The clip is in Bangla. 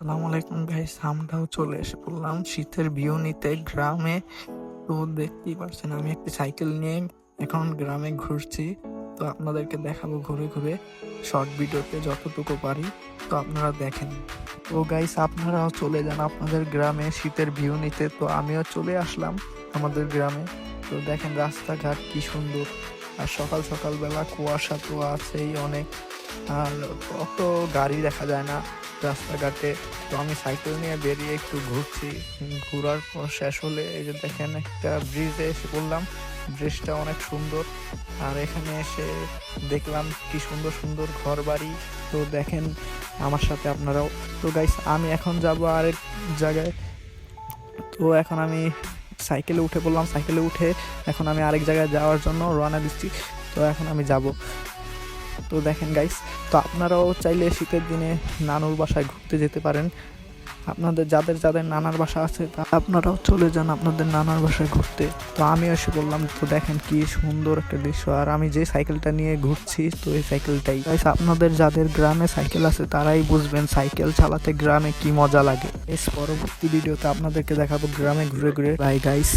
আসসালামু আলাইকুম গাইস, আমরাও চলে এসে পড়লাম শীতের ভিউ নিতে গ্রামে। তো দেখতেই পারছেন আমি একটি সাইকেল নিয়ে এখন গ্রামে ঘুরছি। তো আপনাদেরকে দেখাবো ঘুরে ঘুরে শর্ট ভিডিওতে যতটুকু পারি। তো আপনারা দেখেন। তো গাইস আপনারাও চলে যান আপনাদের গ্রামে শীতের ভিউ নিতে। তো আমিও চলে আসলাম আমাদের গ্রামে। তো দেখেন রাস্তাঘাট কি সুন্দর, আর সকাল সকাল বেলা কুয়াশা তো আছেই অনেক, আর অত গাড়ি দেখা যায় না রাস্তাঘাটে। তো আমি সাইকেল নিয়ে বেরিয়ে একটু ঘুরছি। ঘোরার পর শেষ হলে এই যে দেখেন একটা ব্রিজে এসে পড়লাম। ব্রিজটা অনেক সুন্দর, আর এখানে এসে দেখলাম কি সুন্দর সুন্দর ঘর বাড়ি। তো দেখেন আমার সাথে আপনারাও। তো গাইস আমি এখন যাব আরেক জায়গায়। তো এখন আমি সাইকেলে উঠে পড়লাম, সাইকেলে উঠে এখন আমি আরেক জায়গায় যাওয়ার জন্য রওনা দিচ্ছি। তো এখন আমি যাব। তো দেখেন গাইস, তো আপনারাও চাইলে শীতের দিনে নানুর বাসায় ঘুরতে যেতে পারেন। আপনাদের যাদের যাদের নানার বাসা আছে আপনারাও চলে যান আপনাদের নানার বাসায় ঘুরতে। তো আমি এসে বললাম, তো দেখেন কি সুন্দর একটা দৃশ্য। আর আমি যে সাইকেলটা নিয়ে ঘুরছি, তো এই সাইকেলটাই গাইস, আপনাদের যাদের গ্রামে সাইকেল আছে তারাই বুঝবেন সাইকেল চালাতে গ্রামে কি মজা লাগে। এই পরবর্তী ভিডিওতে আপনাদেরকে দেখাবো গ্রামে ঘুরে ঘুরে। Bye guys.